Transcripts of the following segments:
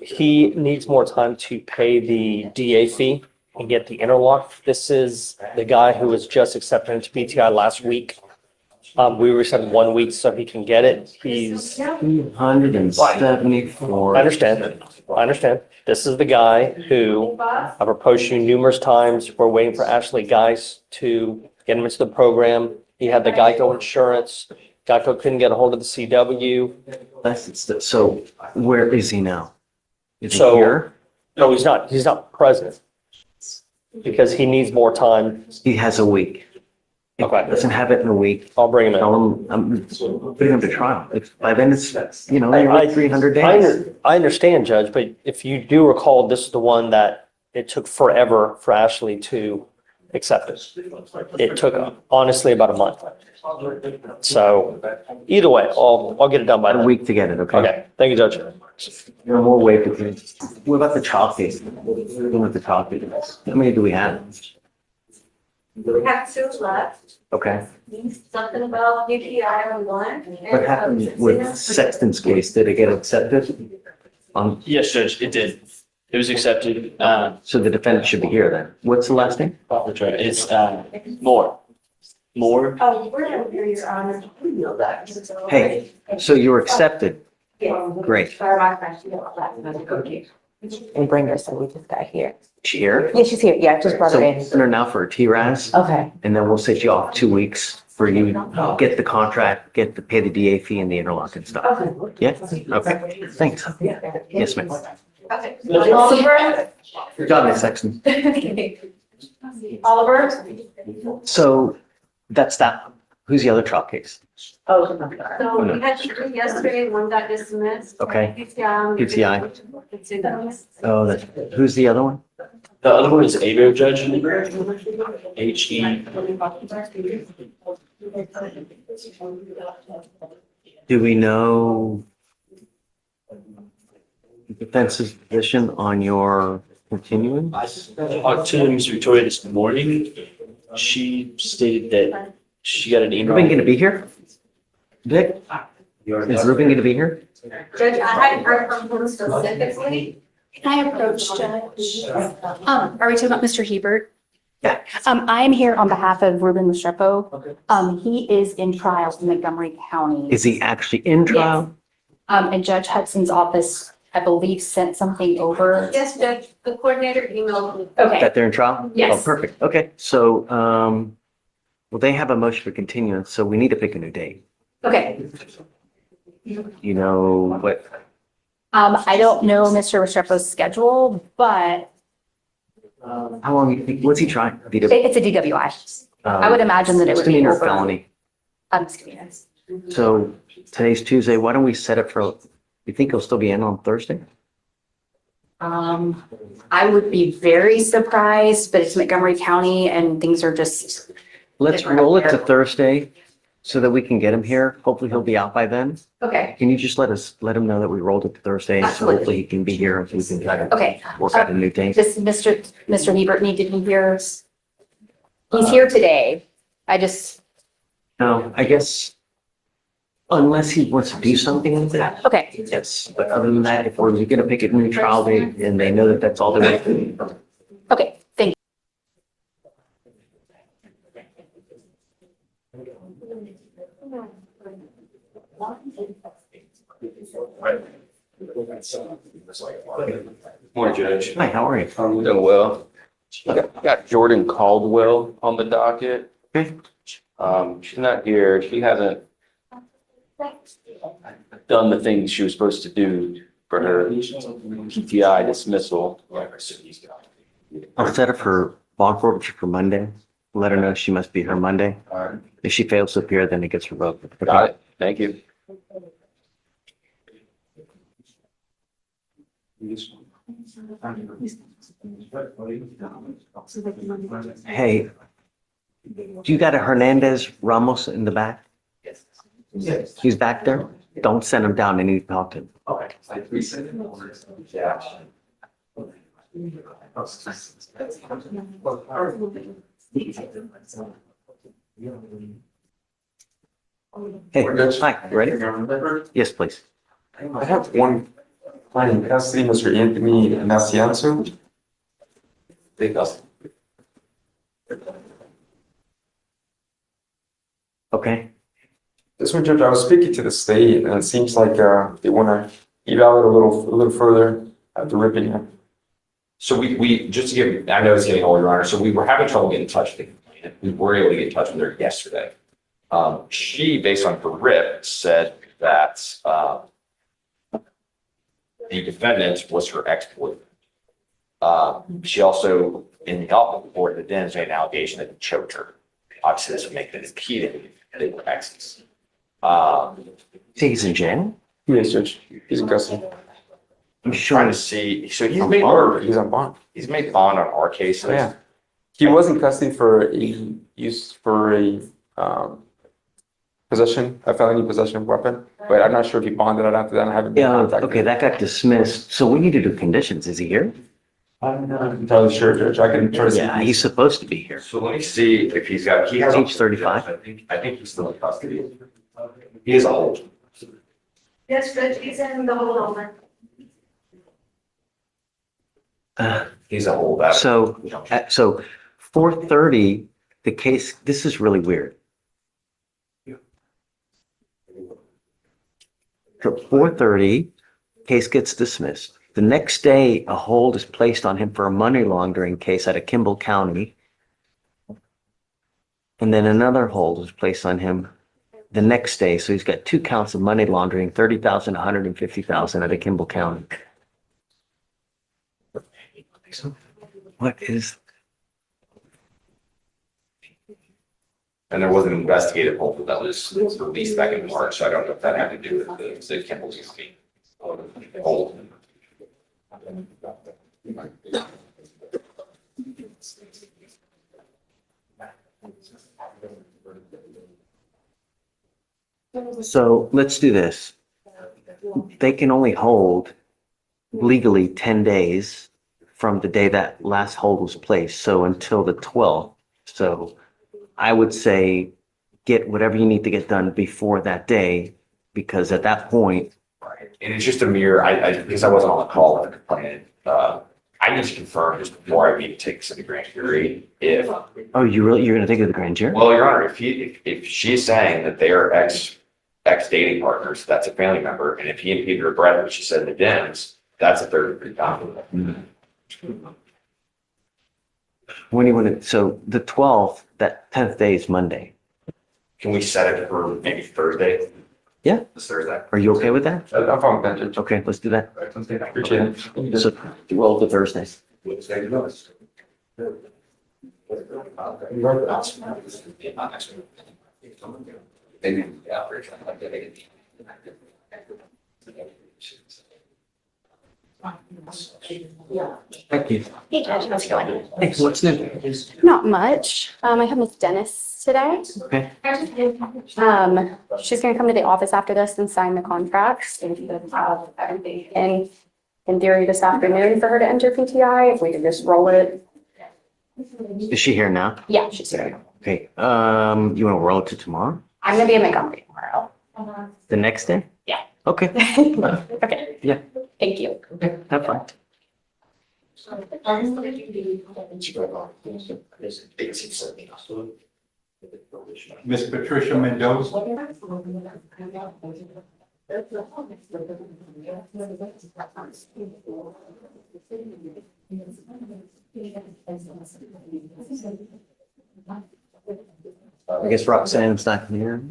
He needs more time to pay the DA fee and get the interlock. This is the guy who was just accepted into PTI last week. We were said 1 week so he can get it. He's 274. I understand. This is the guy who I've approached you numerous times. We're waiting for Ashley Geis to get him into the program. He had the Geico insurance. Geico couldn't get a hold of the CW. So where is he now? Is he So- here? No, he's not. He's not present because he needs more time. He has a week. If Okay. he doesn't have it in a week, I'll bring him in. tell him I'm putting him to trial. If by then it's, you're I- like 300 days. I understand, Judge, but if you do recall, this is the one that it took forever for Ashley to accept it. It took honestly about a month. So either way, I'll get it done by A then. week to get it, okay? Okay, thank you, Judge. We'll wait. What about the child case? What are we doing with the child case? How many do we have? We have 2 left. Okay. Something about PTI on one. What happened with Sexton's case? Did it get accepted? Yes, Judge, it did. It was accepted. So the defendant should be here then. What's the last name? It's Moore. Moore. Oh, we're gonna hear your honor. Hey, so you were accepted. Great. Sorry, my question. Okay. And bring her, so we just got here. She here? Yeah, she's here. Yeah, I just brought her So in. send her now for a TRAS Okay. and then we'll set you off 2 weeks for you to get the contract, get to pay the DA fee and the interlock and stuff. Okay. Yeah? Okay. Thanks. Yes, ma'am. Okay. Oliver? Good job, Ms. Sexton. Oliver? So that's that. Who's the other trial case? So we had 3 yesterday, 1 got dismissed. Okay. PTI. PTI. Oh, who's the other one? The other one is Abo, Judge. HE. Do we know the defense's position on your continuing? I talked to Ms. Victoria this morning. She stated that she got an email. Ruben gonna be here? Vic? Is Ruben gonna be here? Judge, I hadn't heard from him specifically. Can I approach Judge? Are we talking about Mr. Hebert? Yeah. I am here on behalf of Ruben Restrepo. He is in trial in Montgomery County. Is he actually in trial? And Judge Hudson's office, I believe, sent something over. Yes, Judge, the coordinator emailed me. Okay, That they're in trial? Yes. Oh, perfect. Okay, so, well, they have a motion for continuance, so we need to pick a new date. okay. You know, what, I don't know Mr. Restrepo's schedule, but how long you think, what's he trying? it's a DWI. I would imagine that it would be Misdemeanor or over. felony. Misdemeanor. So today's Tuesday, why don't we set it for, you think he'll still be in on Thursday? I would be very surprised, but it's Montgomery County and things are just, Let's roll it to Thursday so that we can get him here. Hopefully he'll be out by then. okay, Can you just let him know that we rolled it to Thursday? So Absolutely. hopefully he can be here if we can try to okay. work out a new date. Does Mr. Hebert need to be here? He's here today. I just, No, I guess unless he wants to do something with it. okay, Yes, but other than that, if we're gonna pick a new trial date and they know that that's all they're doing. okay, thank you. Morning, Judge. Hi, how are you? I'm doing well. Got Jordan Caldwell on the docket. Okay. She's not here. She hasn't done the things she was supposed to do for her PTI dismissal. I'll set up her bond forfeiture for Monday. Let her know she must be here Monday. All right, If she fails to appear, then it gets revoked. got it. Thank you. Hey, do you got a Hernandez Ramos in the back? Yes. He's back there? Don't send him down. I need to talk to him. Okay. Hey, hi, you ready? Yes, please. I have one Hi, in custody, Mr. Anthony Nassianzo. Big us. Okay, This one, Judge, I was speaking to the state, and it seems like they want to evaluate a little further after ripping him. So we, just to give, I know it's getting old, Your Honor, so we were having trouble getting in touch with the complainant. We were able to get in touch with her yesterday. She, based on her rip, said that, the defendant was her ex-boyfriend. She also, in the health report, the Dennis made an allegation that he choked her. Obviously, this would make it impeded, and they were exes. think he's in jail? Yes, Judge, he's in custody. I'm Trying to sure. see, so He's on bond. he's made bond on our case. Yeah. He was in custody for a felony possession of weapon, but I'm not sure if he bonded it after that. I haven't been Yeah, contacted. okay, that got dismissed. So we need to do conditions. Is he here? I'm not entirely sure, Judge. I can try to see. Yeah, he's supposed to be here. So let me see if he has. Age 35. I think he's still in custody. He is a hold. Yes, Judge, he's in the holdover. He's a hold. So 4:30, the case, this is really weird. So 4:30, case gets dismissed. The next day, a hold is placed on him for a money laundering case out of Kimble County. And then another hold is placed on him the next day. So he's got 2 counts of money laundering, 30,000, 150,000 out of Kimble County. What is, And there was an investigative hold that was released back in March, so I don't know if that had to do with the Kimball County hold. so let's do this. They can only hold legally 10 days from the day that last hold was placed, so until the 12th. So I would say get whatever you need to get done before that day, because at that point, Right. And it's just a mere, because I wasn't on the call with the complainant, I need to confirm just before I meet to take this to the grand jury if, oh, you're going to take it to the grand jury? well, Your Honor, if she's saying that they are ex dating partners, that's a family member, and if he impeded her breath, which she said in the Dems, that's a third degree conflict. When do you want to, so the 12th, that 10th day is Monday. Can we set it for maybe Thursday? Yeah. This Thursday? Are you okay with that? I'm fine with that, Judge. Okay, let's do that. Appreciate it. So 12 to Thursday. Thank you. Hey, Judge, how's it going? Hey, what's new? Not much. I have Miss Dennis today. Okay. She's gonna come to the office after this and sign the contracts. And we should have everything in theory this afternoon for her to enter PTI. If we could just roll it. Is she here now? Yeah, she's here. Okay, you want to roll it to tomorrow? I'm gonna be in Montgomery tomorrow. The next day? Yeah. Okay, Okay. Yeah. Thank you. have fun. Miss Patricia Mendoza. I guess Roxanne's not here.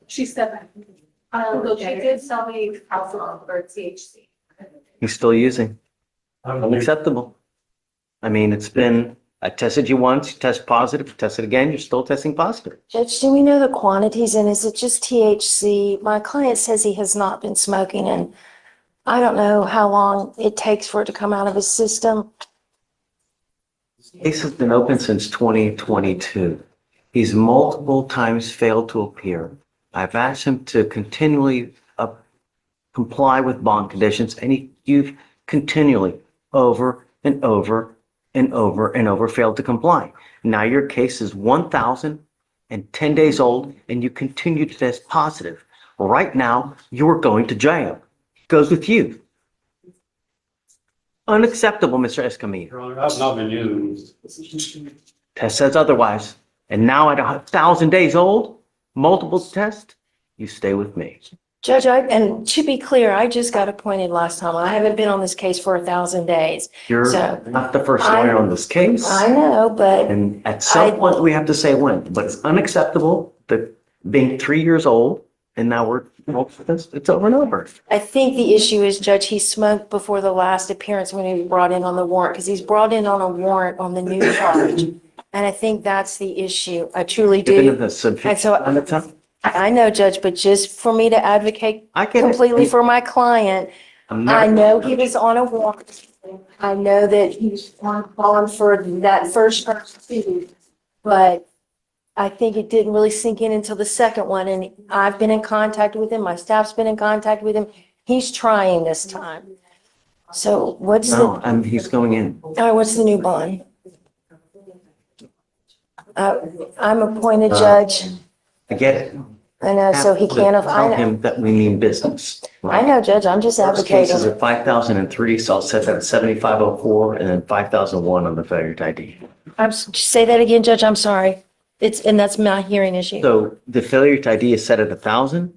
She said that. She did sell me alcohol for THC. He's still using. Unacceptable. I mean, it's been, I tested you once, you test positive, you tested again, you're still testing positive. Judge, do we know the quantities and is it just THC? My client says he has not been smoking and I don't know how long it takes for it to come out of his system. Case has been open since 2022. He's multiple times failed to appear. I've asked him to continually comply with bond conditions, and you've continually over and over and over and over failed to comply. Now your case is 1,010 days old, and you continue to test positive. Right now, you're going to jail. Goes with you. unacceptable, Mr. Escamilla. Your Honor, I've not been using. Test says otherwise. And now at 1,000 days old, multiple tests, you stay with me. Judge, and to be clear, I just got appointed last time. I haven't been on this case for 1,000 days. You're So, not the first lawyer on this case. I know, but And at some point, we have to say when, but it's unacceptable that being 3 years old and now it's over and over. I think the issue is, Judge, he smoked before the last appearance when he was brought in on the warrant, because he's brought in on a warrant on the new charge. And I think that's the issue. I truly Given do. the sufficient And so- amount of time, I know, Judge, but just for me to advocate I get it. completely for my client, I'm I not, know he was on a warrant. I know that he was on bond for that first charge too. But I think it didn't really sink in until the second one. And I've been in contact with him. My staff's been in contact with him. He's trying this time. So what's the, all he's going in. right, what's the new bond? I'm appointed judge. I get it. I know, so he can't, I Tell know, him that we mean business. I know, Judge, I'm just First case is advocating. at 5,003, so I'll set that at 7,504 and then 5,001 on the failure to ID. Say that again, Judge, I'm sorry. And that's my hearing issue. So the failure to ID is set at 1,000.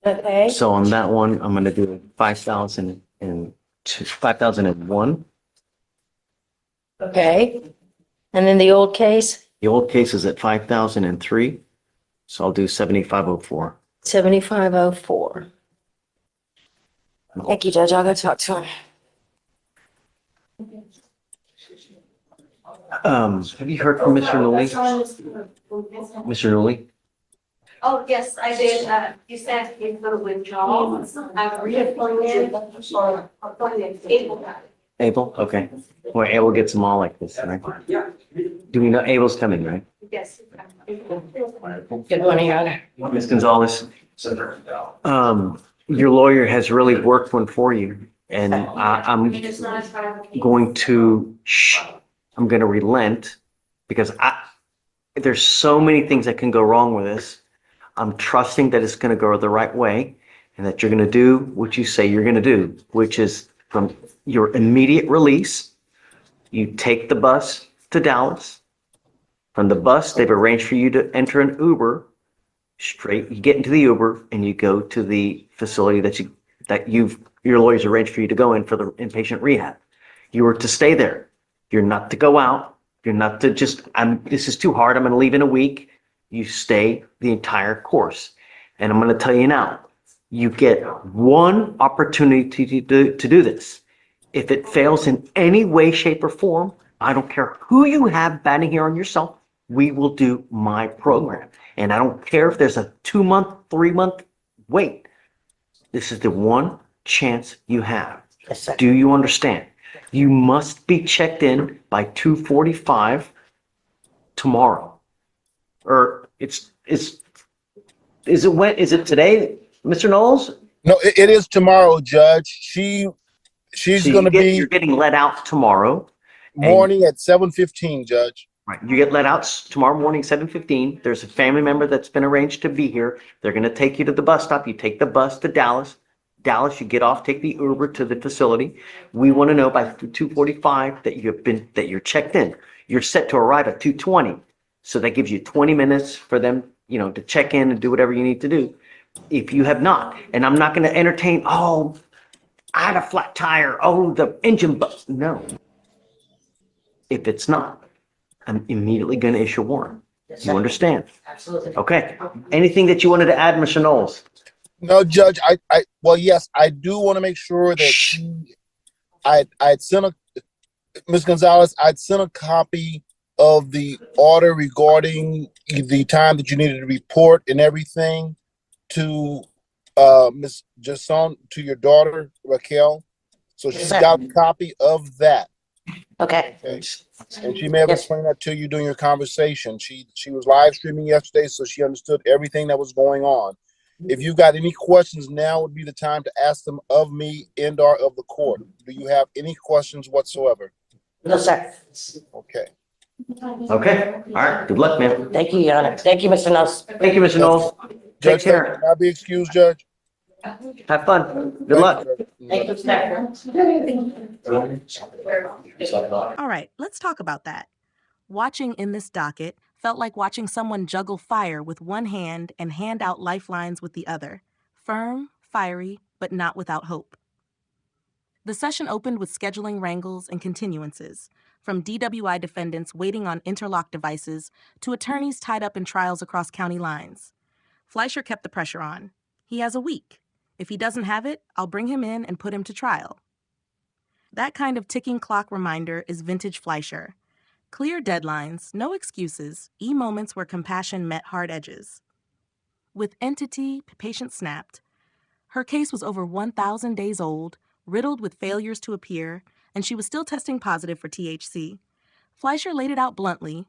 Okay, So on that one, I'm going to do 5,001. okay. And then the old case, The old case is at 5,003. So I'll do 7,504. 7504. Thank you, Judge, I'll go talk to him. Have you heard from Mr. Newley? Mr. Newley? Oh, yes, I did. You said he's going to withdraw. I've reappointed or appointed April. Abel? Okay. Well, Abel gets them all like this, right? Do we know Abel's coming, right? Yes. Good morning, Your Honor. Ms. Gonzalez? Your lawyer has really worked one for you, and I'm going to, I'm going to relent because there's so many things that can go wrong with this. I'm trusting that it's going to go the right way and that you're going to do what you say you're going to do, which is from your immediate release, you take the bus to Dallas. From the bus, they've arranged for you to enter an Uber straight. You get into the Uber and you go to the facility your lawyers arranged for you to go in for the inpatient rehab. You are to stay there. You're not to go out. You're not to just, this is too hard. I'm going to leave in a week. You stay the entire course. And I'm going to tell you now, you get one opportunity to do this. If it fails in any way, shape, or form, I don't care who you have batting here on yourself, we will do my program. And I don't care if there's a 2-month, 3-month wait. This is the one chance you have. Yes, sir. Do you understand? You must be checked in by 2:45 tomorrow. Or is it today, Mr. Knowles? No, it is tomorrow, Judge. She's So going to be you're getting let out tomorrow. morning at 7:15, Judge. Right. You get let out tomorrow morning, 7:15. There's a family member that's been arranged to be here. They're going to take you to the bus stop. You take the bus to Dallas. Dallas, you get off, take the Uber to the facility. We want to know by 2:45 that you're checked in. You're set to arrive at 2:20. So that gives you 20 minutes for them, to check in and do whatever you need to do. If you have not, and I'm not going to entertain, I had a flat tire. The engine, no. If it's not, I'm immediately going to issue a warrant. You understand? Absolutely. Okay. Anything that you wanted to add, Mr. Knowles? No, Judge. Well, yes, I do want to make sure that I'd sent Ms. Gonzalez. I'd sent a copy of the order regarding the time that you needed to report and everything to Ms. Jason, to your daughter Raquel. So she's got a copy of that. Okay. And she may have explained that to you during your conversation. She was live streaming yesterday, so she understood everything that was going on. If you've got any questions, now would be the time to ask them of me and/or of the court. Do you have any questions whatsoever? No, sir. Okay. Okay. All right. Good luck, man. Thank you, Your Honor. Thank you, Mr. Knowles. Thank you, Mr. Knowles. Take Judge, care. can I be excused, Judge? Have fun. Good luck. Thank you, sir. All right, let's talk about that. Watching in this docket felt like watching someone juggle fire with one hand and hand out lifelines with the other. Firm, fiery, but not without hope. The session opened with scheduling wrangles and continuances, from DWI defendants waiting on interlock devices to attorneys tied up in trials across county lines. Fleischer kept the pressure on. He has a week. If he doesn't have it, I'll bring him in and put him to trial. That kind of ticking clock reminder is vintage Fleischer. Clear deadlines, no excuses, moments where compassion met hard edges. With entity, patience snapped. Her case was over 1,000 days old, riddled with failures to appear, and she was still testing positive for THC. Fleischer laid it out bluntly.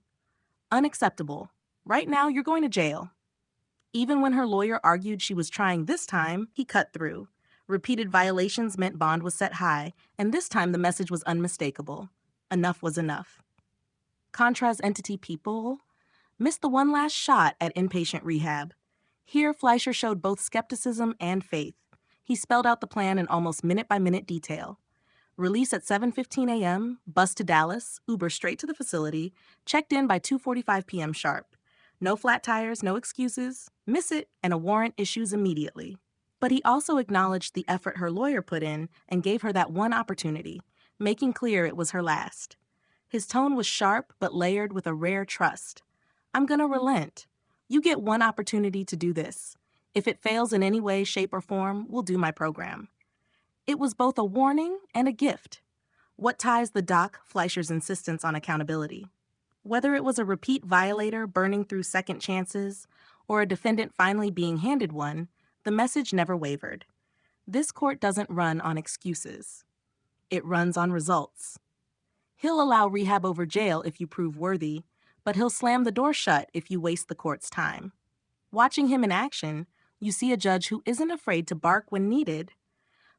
Unacceptable. Right now, you're going to jail. Even when her lawyer argued she was trying this time, he cut through. Repeated violations meant bond was set high, and this time the message was unmistakable. Enough was enough. Contra's entity people missed the one last shot at inpatient rehab. Here, Fleischer showed both skepticism and faith. He spelled out the plan in almost minute-by-minute detail. Release at 7:15 a.m., bus to Dallas, Uber straight to the facility, checked in by 2:45 p.m. sharp. No flat tires, no excuses. Miss it, and a warrant issues immediately. But he also acknowledged the effort her lawyer put in and gave her that one opportunity, making clear it was her last. His tone was sharp but layered with a rare trust. I'm gonna relent. You get one opportunity to do this. If it fails in any way, shape, or form, we'll do my program. It was both a warning and a gift. What ties the doc, Fleischer's insistence on accountability? Whether it was a repeat violator burning through second chances or a defendant finally being handed one, the message never wavered. This court doesn't run on excuses. It runs on results. He'll allow rehab over jail if you prove worthy, but he'll slam the door shut if you waste the court's time. Watching him in action, you see a judge who isn't afraid to bark when needed,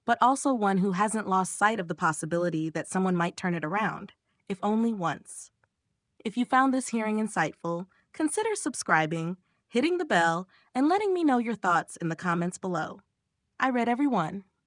but also one who hasn't lost sight of the possibility that someone might turn it around, if only once. If you found this hearing insightful, consider subscribing, hitting the bell, and letting me know your thoughts in the comments below. I read every one.